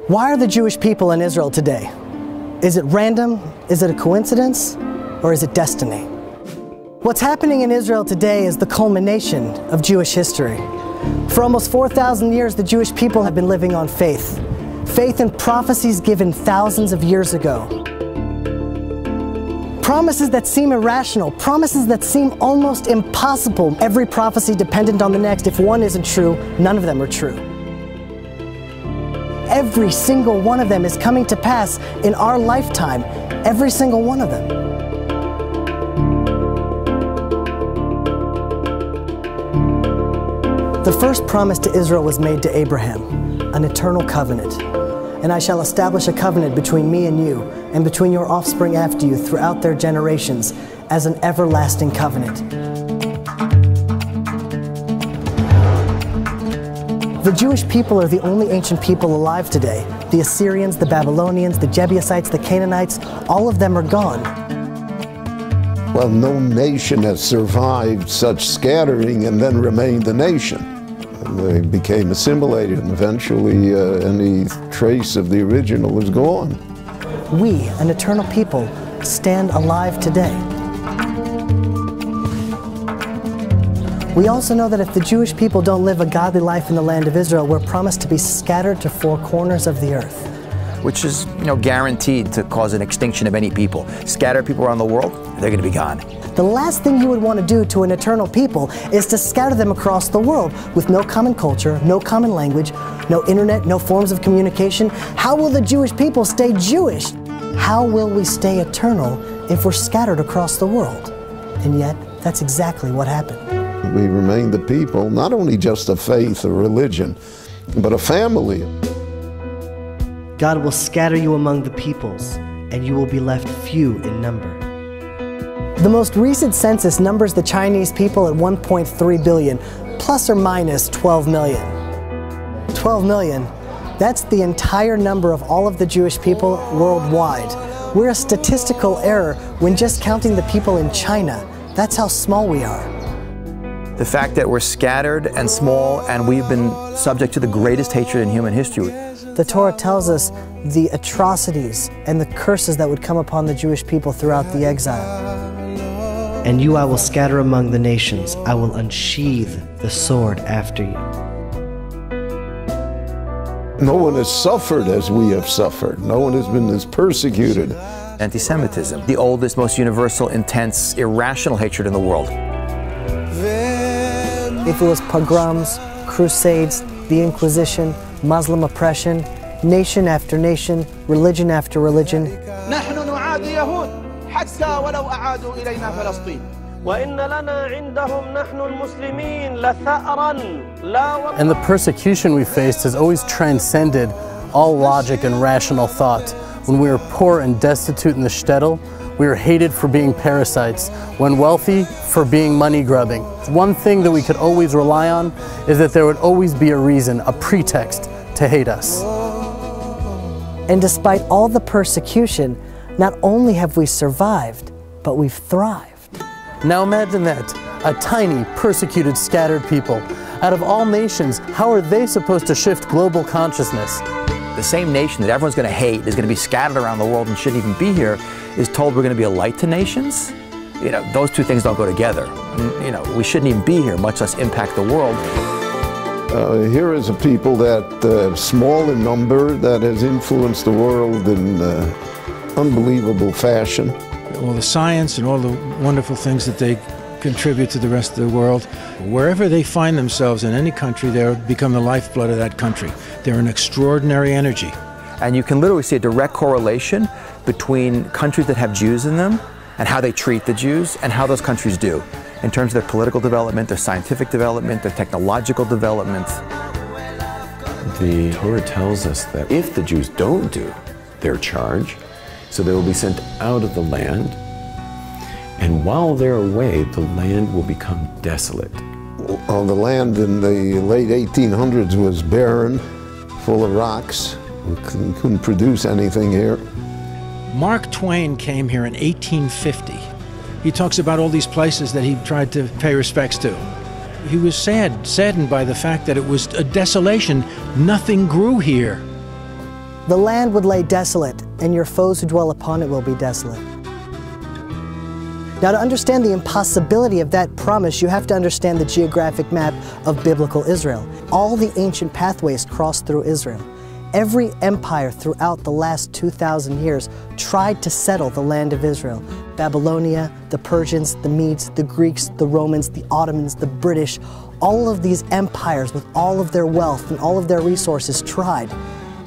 Why are the Jewish people in Israel today? Is it random? Is it a coincidence? Or is it destiny? What's happening in Israel today is the culmination of Jewish history. For almost 4,000 years, the Jewish people have been living on faith. Faith in prophecies given thousands of years ago. Promises that seem irrational, promises that seem almost impossible. Every prophecy dependent on the next. If one isn't true, none of them are true. Every single one of them is coming to pass in our lifetime. Every single one of them. The first promise to Israel was made to Abraham, an eternal covenant. And I shall establish a covenant between me and you, and between your offspring after you throughout their generations, as an everlasting covenant. The Jewish people are the only ancient people alive today. The Assyrians, the Babylonians, the Jebusites, the Canaanites, all of them are gone. Well, no nation has survived such scattering and then remained a nation. And they became assimilated, and eventually any trace of the original is gone. We, an eternal people, stand alive today. We also know that if the Jewish people don't live a godly life in the land of Israel, we're promised to be scattered to four corners of the earth. Which is, guaranteed to cause an extinction of any people. Scatter people around the world, they're going to be gone. The last thing you would want to do to an eternal people is to scatter them across the world with no common culture, no common language, no internet, no forms of communication. How will the Jewish people stay Jewish? How will we stay eternal if we're scattered across the world? And yet, that's exactly what happened. We remain the people, not only just a faith or religion, but a family. God will scatter you among the peoples, and you will be left few in number. The most recent census numbers the Chinese people at 1.3 billion, plus or minus 12 million. 12 million, that's the entire number of all of the Jewish people worldwide. We're a statistical error when just counting the people in China. That's how small we are. The fact that we're scattered and small, and we've been subject to the greatest hatred in human history. The Torah tells us the atrocities and the curses that would come upon the Jewish people throughout the exile. And you I will scatter among the nations. I will unsheathe the sword after you. No one has suffered as we have suffered. No one has been as persecuted. Anti-Semitism, the oldest, most universal, intense, irrational hatred in the world. If it was pogroms, crusades, the Inquisition, Muslim oppression, nation after nation, religion after religion. And the persecution we faced has always transcended all logic and rational thought. When we were poor and destitute in the shtetl, we were hated for being parasites. When wealthy, for being money grubbing. One thing that we could always rely on is that there would always be a reason, a pretext to hate us. And despite all the persecution, not only have we survived, but we've thrived. Now imagine that, a tiny, persecuted, scattered people. Out of all nations, how are they supposed to shift global consciousness? The same nation that everyone's going to hate, is going to be scattered around the world and shouldn't even be here, is told we're going to be a light to nations? Those two things don't go together. We shouldn't even be here, much less impact the world. Here is a people that, small in number, that has influenced the world in unbelievable fashion. All the science and all the wonderful things that they contribute to the rest of the world. Wherever they find themselves in any country, they become the lifeblood of that country. They're an extraordinary energy. And you can literally see a direct correlation between countries that have Jews in them and how they treat the Jews and how those countries do in terms of their political development, their scientific development, their technological development. The Torah tells us that if the Jews don't do their charge, so they will be sent out of the land, and while they're away, the land will become desolate. The land in the late 1800s was barren, full of rocks. We couldn't produce anything here. Mark Twain came here in 1850. He talks about all these places that he tried to pay respects to. He was saddened by the fact that it was a desolation. Nothing grew here. The land would lay desolate, and your foes who dwell upon it will be desolate. Now, to understand the impossibility of that promise, you have to understand the geographic map of biblical Israel. All the ancient pathways cross through Israel. Every empire throughout the last 2,000 years tried to settle the land of Israel. Babylonia, the Persians, the Medes, the Greeks, the Romans, the Ottomans, the British, all of these empires with all of their wealth and all of their resources tried,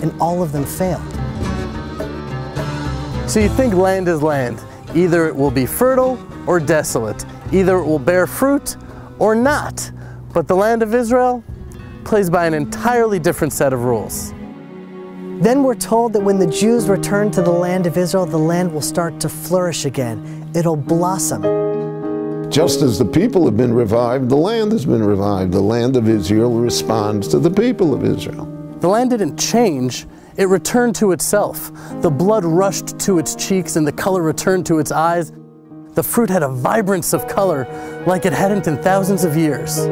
and all of them failed. So you think land is land. Either it will be fertile or desolate. Either it will bear fruit or not. But the land of Israel plays by an entirely different set of rules. Then we're told that when the Jews return to the land of Israel, the land will start to flourish again. It'll blossom. Just as the people have been revived, the land has been revived. The land of Israel responds to the people of Israel. The land didn't change, it returned to itself. The blood rushed to its cheeks and the color returned to its eyes. The fruit had a vibrance of color like it hadn't in thousands of years.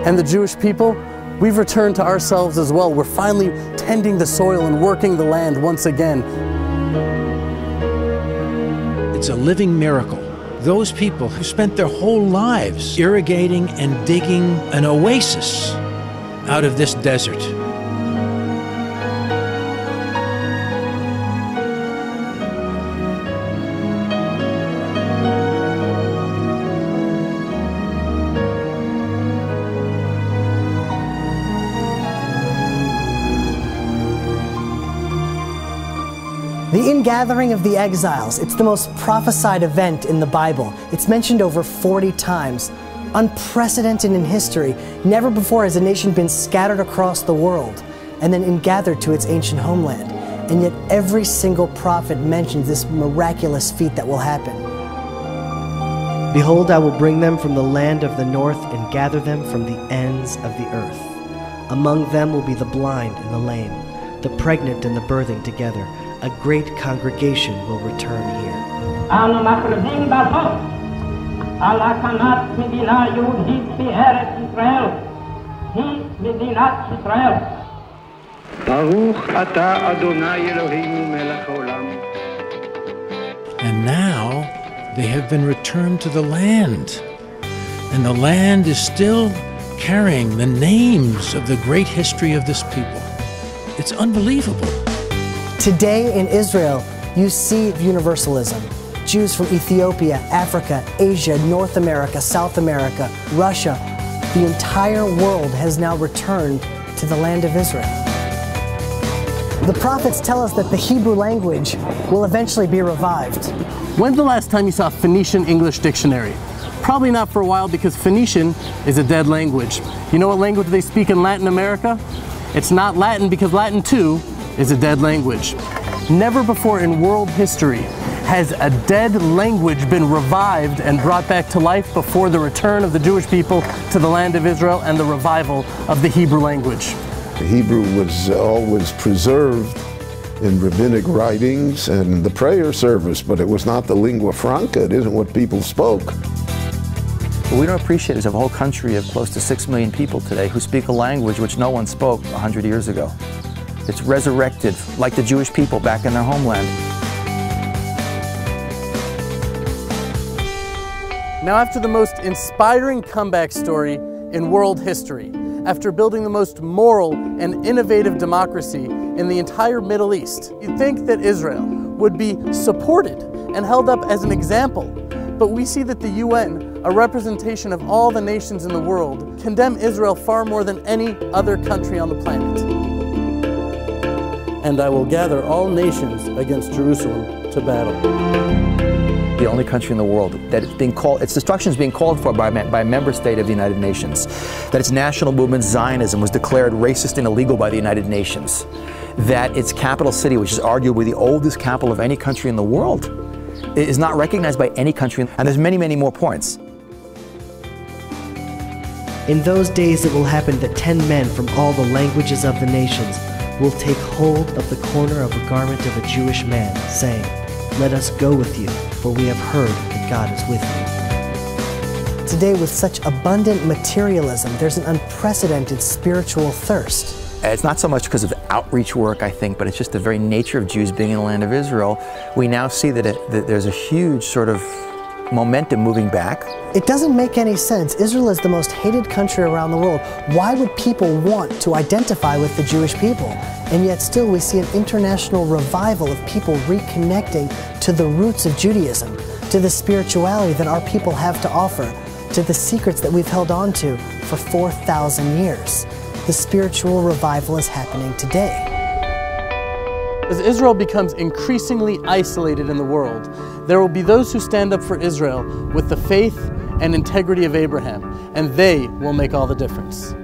And the Jewish people, we've returned to ourselves as well. We're finally tending the soil and working the land once again. It's a living miracle. Those people who spent their whole lives irrigating and digging an oasis out of this desert. The ingathering of the exiles, it's the most prophesied event in the Bible. It's mentioned over 40 times. Unprecedented in history. Never before has a nation been scattered across the world and then ingathered to its ancient homeland. And yet every single prophet mentions this miraculous feat that will happen. Behold, I will bring them from the land of the north and gather them from the ends of the earth. Among them will be the blind and the lame, the pregnant and the birthing together. A great congregation will return here. And now they have been returned to the land. And the land is still carrying the names of the great history of this people. It's unbelievable. Today in Israel, you see universalism. Jews from Ethiopia, Africa, Asia, North America, South America, Russia, the entire world has now returned to the land of Israel. The prophets tell us that the Hebrew language will eventually be revived. When's the last time you saw a Phoenician English dictionary? Probably not for a while, because Phoenician is a dead language. You know what language they speak in Latin America? It's not Latin, because Latin too is a dead language. Never before in world history has a dead language been revived and brought back to life before the return of the Jewish people to the land of Israel and the revival of the Hebrew language. The Hebrew was always preserved in rabbinic writings and the prayer service, but it was not the lingua franca. It isn't what people spoke. What we don't appreciate is a whole country of close to 6 million people today who speak a language which no one spoke 100 years ago. It's resurrected, like the Jewish people back in their homeland. Now, after the most inspiring comeback story in world history, after building the most moral and innovative democracy in the entire Middle East, you'd think that Israel would be supported and held up as an example. But we see that the UN, a representation of all the nations in the world, condemn Israel far more than any other country on the planet. And I will gather all nations against Jerusalem to battle. The only country in the world that it's being called, its destruction is being called for by a member state of the United Nations. That its national movement, Zionism, was declared racist and illegal by the United Nations. That its capital city, which is arguably the oldest capital of any country in the world, is not recognized by any country. And there's many, many more points. In those days it will happen that 10 men from all the languages of the nations will take hold of the corner of a garment of a Jewish man, saying, "Let us go with you, for we have heard that God is with you." today with such abundant materialism, there's an unprecedented spiritual thirst. It's not so much because of outreach work, I think, but it's just the very nature of Jews being in the land of Israel. We now see that there's a huge sort of momentum moving back. It doesn't make any sense. Israel is the most hated country around the world. Why would people want to identify with the Jewish people? And yet still we see an international revival of people reconnecting to the roots of Judaism, to the spirituality that our people have to offer, to the secrets that we've held on to for 4,000 years. The spiritual revival is happening today. As Israel becomes increasingly isolated in the world, there will be those who stand up for Israel with the faith and integrity of Abraham, and they will make all the difference.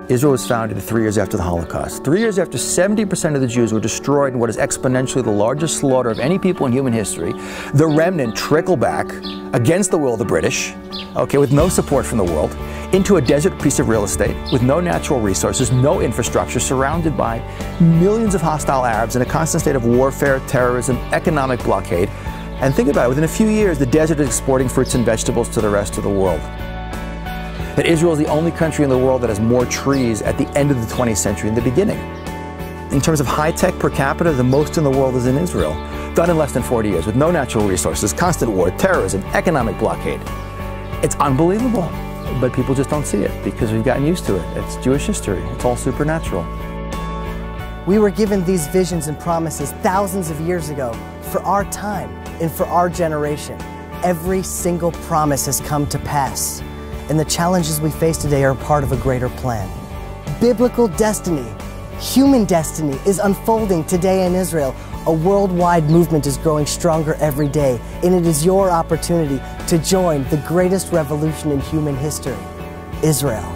Israel was founded 3 years after the Holocaust. 3 years after 70% of the Jews were destroyed in what is exponentially the largest slaughter of any people in human history, the remnant trickled back against the will of the British, with no support from the world, into a desert piece of real estate with no natural resources, no infrastructure, surrounded by millions of hostile Arabs in a constant state of warfare, terrorism, economic blockade. And think about it, within a few years, the desert is exporting fruits and vegetables to the rest of the world. That Israel is the only country in the world that has more trees at the end of the 20th century than the beginning. In terms of high-tech per capita, the most in the world is in Israel, done in less than 40 years, with no natural resources, constant war, terrorism, economic blockade. It's unbelievable, but people just don't see it because we've gotten used to it. It's Jewish history. It's all supernatural. We were given these visions and promises thousands of years ago for our time and for our generation. Every single promise has come to pass, and the challenges we face today are part of a greater plan. Biblical destiny, human destiny is unfolding today in Israel. A worldwide movement is growing stronger every day, and it is your opportunity to join the greatest revolution in human history, Israel.